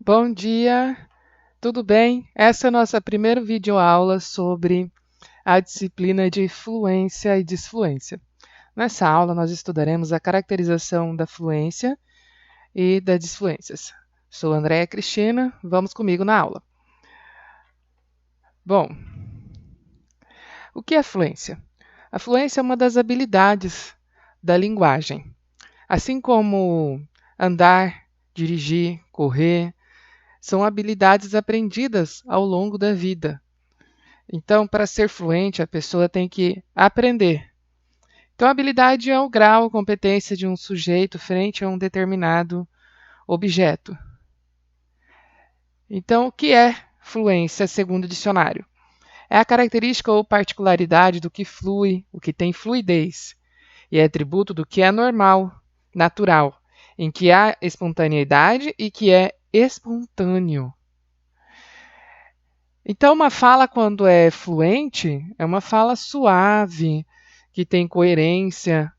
Bom dia, tudo bem? Essa é a nossa primeira videoaula sobre a disciplina de fluência e disfluência. Nessa aula, nós estudaremos a caracterização da fluência e das disfluências. Sou Andréia Cristina, vamos comigo na aula. Bom, o que é fluência? A fluência é uma das habilidades da linguagem. Assim como andar, dirigir, correr, são habilidades aprendidas ao longo da vida. Então, para ser fluente, a pessoa tem que aprender. Então, a habilidade é o grau, a competência de um sujeito frente a um determinado objeto. Então, o que é fluência segundo o dicionário? É a característica ou particularidade do que flui, o que tem fluidez, e é atributo do que é normal, natural, em que há espontaneidade e que é espontâneo. Então, uma fala, quando é fluente, é uma fala suave, que tem coerência.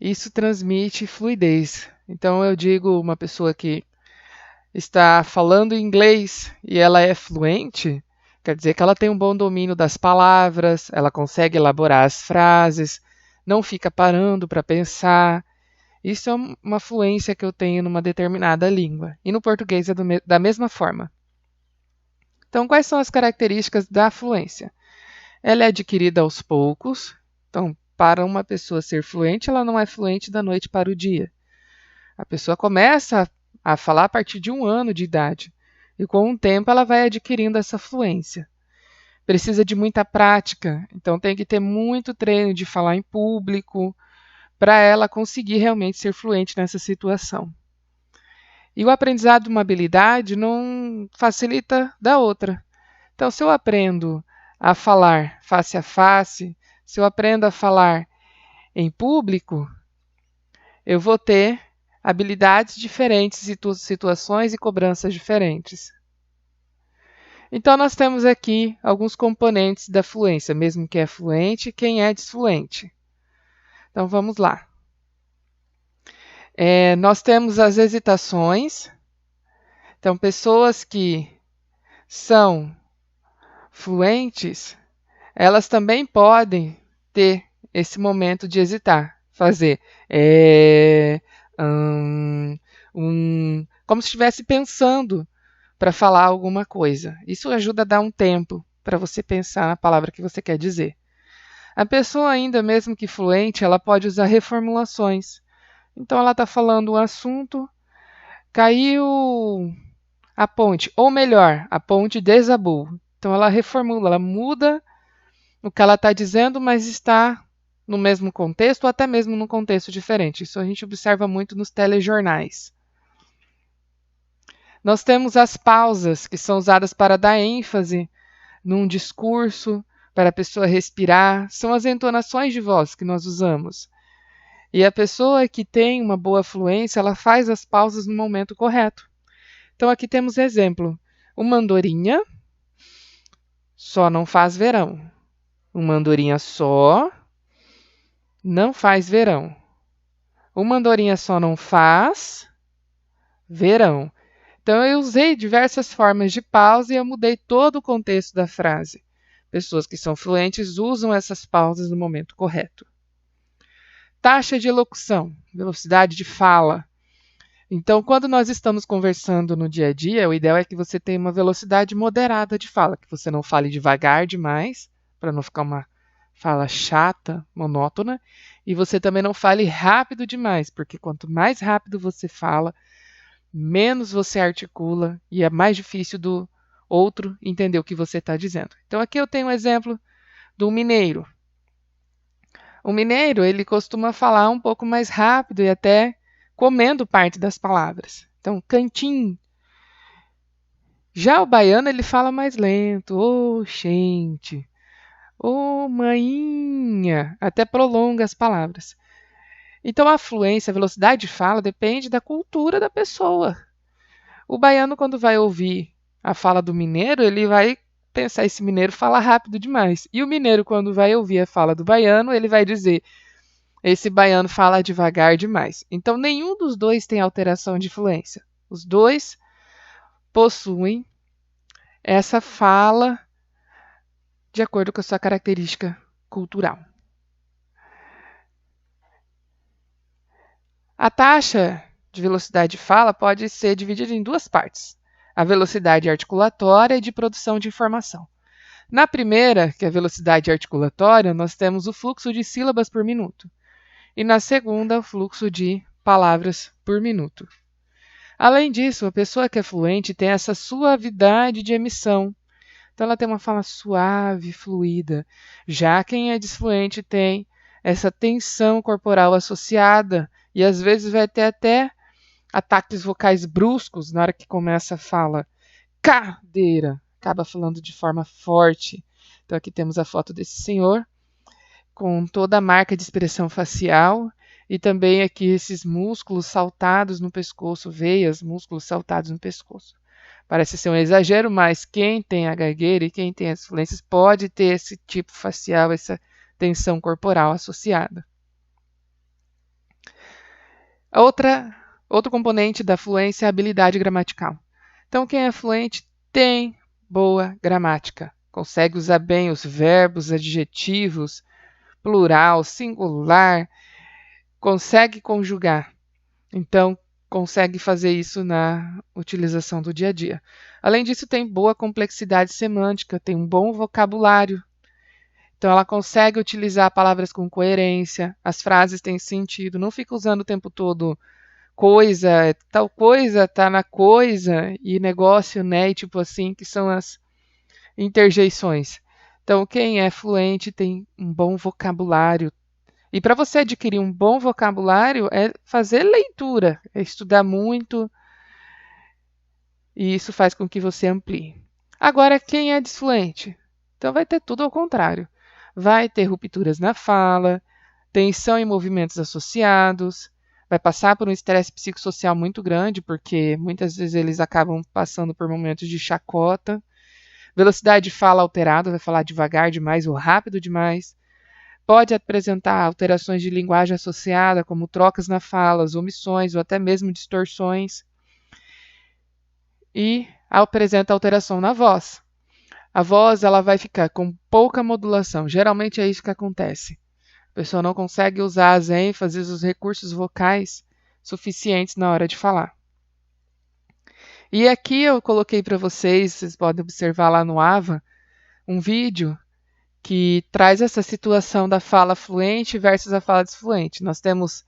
Isso transmite fluidez. Então, eu digo uma pessoa que está falando inglês e ela é fluente, quer dizer que ela tem um bom domínio das palavras, ela consegue elaborar as frases, não fica parando para pensar. Isso é uma fluência que eu tenho numa determinada língua. E no português é da mesma forma. Então, quais são as características da fluência? Ela é adquirida aos poucos. Então, para uma pessoa ser fluente, ela não é fluente da noite para o dia. A pessoa começa a falar a partir de 1 ano de idade. E com o tempo ela vai adquirindo essa fluência. Precisa de muita prática. Então, tem que ter muito treino de falar em público para ela conseguir realmente ser fluente nessa situação. E o aprendizado de uma habilidade não facilita da outra. Então, se eu aprendo a falar face a face, se eu aprendo a falar em público, eu vou ter habilidades diferentes, situações e cobranças diferentes. Então, nós temos aqui alguns componentes da fluência, mesmo quem é fluente e quem é desfluente. Então, vamos lá. Nós temos as hesitações. Então, pessoas que são fluentes, elas também podem ter esse momento de hesitar, fazer como se estivesse pensando para falar alguma coisa. Isso ajuda a dar um tempo para você pensar na palavra que você quer dizer. A pessoa, ainda mesmo que fluente, ela pode usar reformulações. Então, ela está falando um assunto, caiu a ponte, ou melhor, a ponte desabou. Então, ela reformula, ela muda o que ela está dizendo, mas está no mesmo contexto ou até mesmo num contexto diferente. Isso a gente observa muito nos telejornais. Nós temos as pausas, que são usadas para dar ênfase num discurso, para a pessoa respirar. São as entonações de voz que nós usamos. E a pessoa que tem uma boa fluência, ela faz as pausas no momento correto. Então, aqui temos exemplo. Uma andorinha só não faz verão. Uma andorinha só não faz verão. Uma andorinha só não faz verão. Então, eu usei diversas formas de pausa e eu mudei todo o contexto da frase. Pessoas que são fluentes usam essas pausas no momento correto. Taxa de elocução, velocidade de fala. Então, quando nós estamos conversando no dia a dia, o ideal é que você tenha uma velocidade moderada de fala, que você não fale devagar demais, para não ficar uma fala chata, monótona, e você também não fale rápido demais, porque quanto mais rápido você fala, menos você articula e é mais difícil do outro entender o que você está dizendo. Então, aqui eu tenho um exemplo do mineiro. O mineiro, ele costuma falar um pouco mais rápido e até comendo parte das palavras. Então, cantinho. Já o baiano, ele fala mais lento. Ô, gente. Ô, mainha. Até prolonga as palavras. Então, a fluência, a velocidade de fala depende da cultura da pessoa. O baiano, quando vai ouvir a fala do mineiro, ele vai pensar, esse mineiro fala rápido demais. E o mineiro, quando vai ouvir a fala do baiano, ele vai dizer, esse baiano fala devagar demais. Então, nenhum dos dois tem alteração de fluência. Os dois possuem essa fala de acordo com a sua característica cultural. A taxa de velocidade de fala pode ser dividida em duas partes: a velocidade articulatória e de produção de informação. Na primeira, que é a velocidade articulatória, nós temos o fluxo de sílabas por minuto. E na segunda, o fluxo de palavras por minuto. Além disso, a pessoa que é fluente tem essa suavidade de emissão. Então, ela tem uma fala suave, fluida. Já quem é desfluente tem essa tensão corporal associada e às vezes vai ter até ataques vocais bruscos na hora que começa a fala. Cadeira, acaba falando de forma forte. Então, aqui temos a foto desse senhor com toda a marca de expressão facial e também aqui esses músculos saltados no pescoço, veias, músculos saltados no pescoço. Parece ser um exagero, mas quem tem a gagueira e quem tem as fluências pode ter esse tipo facial, essa tensão corporal associada. Outro componente da fluência é a habilidade gramatical. Então, quem é fluente tem boa gramática, consegue usar bem os verbos, adjetivos, plural, singular, consegue conjugar. Então, consegue fazer isso na utilização do dia a dia. Além disso, tem boa complexidade semântica, tem um bom vocabulário. Então, ela consegue utilizar palavras com coerência, as frases têm sentido, não fica usando o tempo todo coisa, tal coisa tá na coisa, e negócio, né, e tipo assim, que são as interjeições. Então, quem é fluente tem um bom vocabulário. E para você adquirir um bom vocabulário é fazer leitura, é estudar muito, e isso faz com que você amplie. Agora, quem é desfluente? Então vai ter tudo ao contrário. Vai ter rupturas na fala, tensão em movimentos associados, vai passar por um estresse psicossocial muito grande, porque muitas vezes eles acabam passando por momentos de chacota. Velocidade de fala alterada, vai falar devagar demais ou rápido demais. Pode apresentar alterações de linguagem associada, como trocas na fala, omissões ou até mesmo distorções. E apresenta alteração na voz. A voz ela vai ficar com pouca modulação. Geralmente é isso que acontece. A pessoa não consegue usar as ênfases, os recursos vocais suficientes na hora de falar. E aqui eu coloquei para vocês podem observar lá no AVA, um vídeo que traz essa situação da fala fluente versus a fala desfluente. Nós temos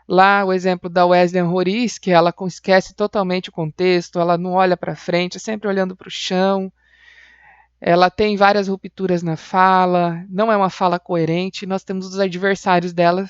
lá o exemplo da Wesleyan Roriz, que ela esquece totalmente o contexto, ela não olha para frente, é sempre olhando para o chão, ela tem várias rupturas na fala, não é uma fala coerente. Nós temos os adversários dela,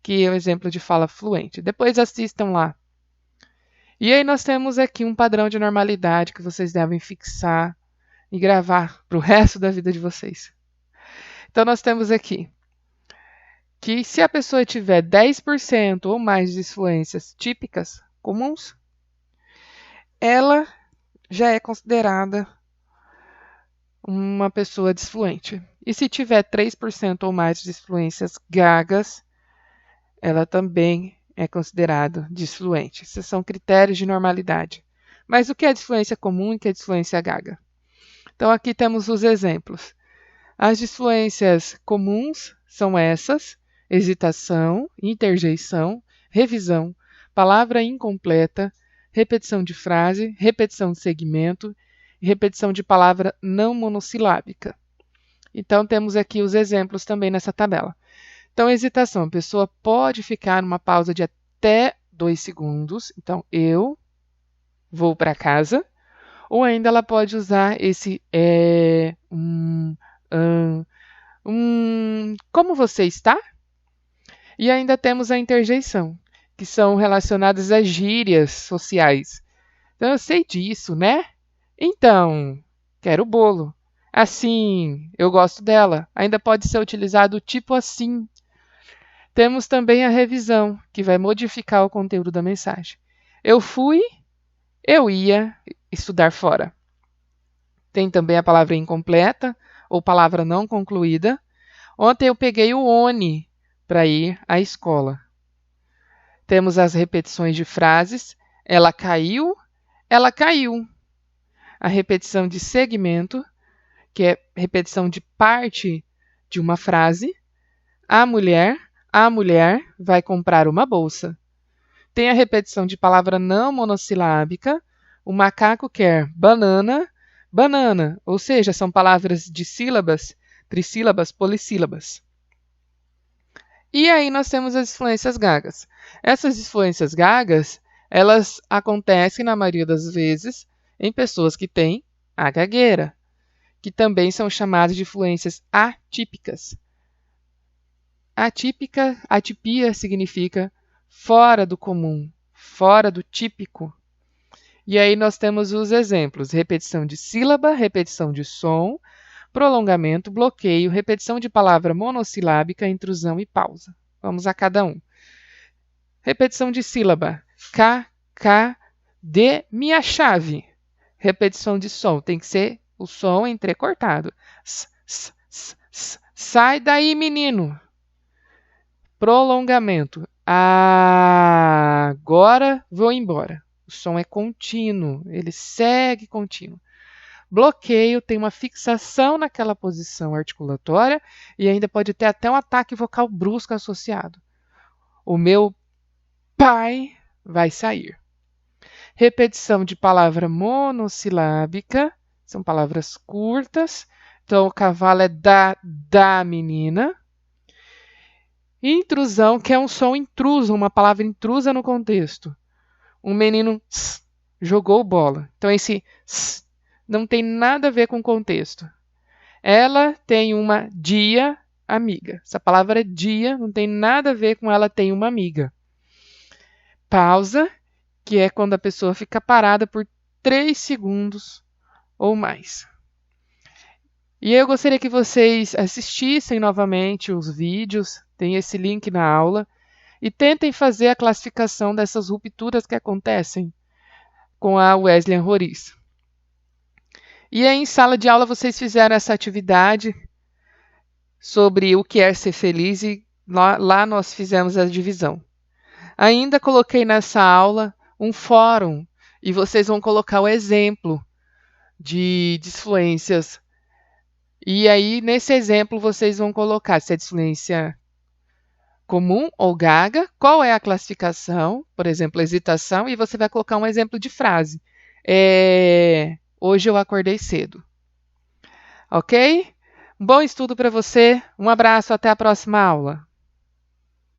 que é o exemplo de fala fluente. Depois assistam lá. E aí nós temos aqui um padrão de normalidade que vocês devem fixar e gravar para o resto da vida de vocês. Então, nós temos aqui que se a pessoa tiver 10% ou mais de disfluências típicas comuns, ela já é considerada uma pessoa disfluente. E se tiver 3% ou mais de disfluências gagas, ela também é considerada disfluente. Esses são critérios de normalidade. Mas o que é disfluência comum e o que é disfluência gaga? Então, aqui temos os exemplos. As disfluências comuns são essas: hesitação, interjeição, revisão, palavra incompleta, repetição de frase, repetição de segmento e repetição de palavra não monossilábica. Então, temos aqui os exemplos também nessa tabela. Então, hesitação, a pessoa pode ficar numa pausa de até 2 segundos. Então, eu vou para casa. Ou ainda ela pode usar esse como você está? E ainda temos a interjeição, que são relacionadas às gírias sociais. Então, eu sei disso, né? Então, quero bolo. Assim, eu gosto dela. Ainda pode ser utilizado o tipo assim. Temos também a revisão, que vai modificar o conteúdo da mensagem. Eu fui, eu ia estudar fora. Tem também a palavra incompleta ou palavra não concluída. Ontem eu peguei o ONI para ir à escola. Temos as repetições de frases. Ela caiu, ela caiu. a repetição de segmento, que é repetição de parte de uma frase. A mulher vai comprar uma bolsa. Tem a repetição de palavra não monossilábica. O macaco quer banana, banana. Ou seja, são palavras de sílabas, trissílabas, polissílabas. E aí nós temos as disfluências gagas. Essas disfluências gagas, elas acontecem na maioria das vezes em pessoas que têm a gagueira, que também são chamadas de fluências atípicas. Atipia significa fora do comum, fora do típico. E aí nós temos os exemplos: repetição de sílaba, repetição de som, prolongamento, bloqueio, repetição de palavra monossilábica, intrusão e pausa. Vamos a cada um. Repetição de sílaba: D, minha chave. Repetição de som, tem que ser o som entrecortado. Sai daí, menino. Prolongamento: agora vou embora. O som é contínuo, ele segue contínuo. Bloqueio, tem uma fixação naquela posição articulatória e ainda pode ter até um ataque vocal brusco associado. O meu pai vai sair. Repetição de palavra monossilábica, são palavras curtas. Então, o cavalo é da menina. Intrusão, que é um som intruso, uma palavra intrusa no contexto. Um menino jogou bola. Então, esse não tem nada a ver com o contexto. Ela tem uma dia amiga. Essa palavra dia não tem nada a ver com ela tem uma amiga. Pausa, que é quando a pessoa fica parada por 3 segundos ou mais. E eu gostaria que vocês assistissem novamente os vídeos, tem esse link na aula, e tentem fazer a classificação dessas rupturas que acontecem com a Wesleyan Roriz. E aí, em sala de aula, vocês fizeram essa atividade sobre o que é ser feliz e lá nós fizemos a divisão. Ainda coloquei nessa aula um fórum e vocês vão colocar o exemplo de disfluências. E aí, nesse exemplo, vocês vão colocar se é disfluência comum ou gaga, qual é a classificação, por exemplo, hesitação, e você vai colocar um exemplo de frase. Hoje eu acordei cedo. Ok? Um bom estudo para você. Um abraço, até a próxima aula.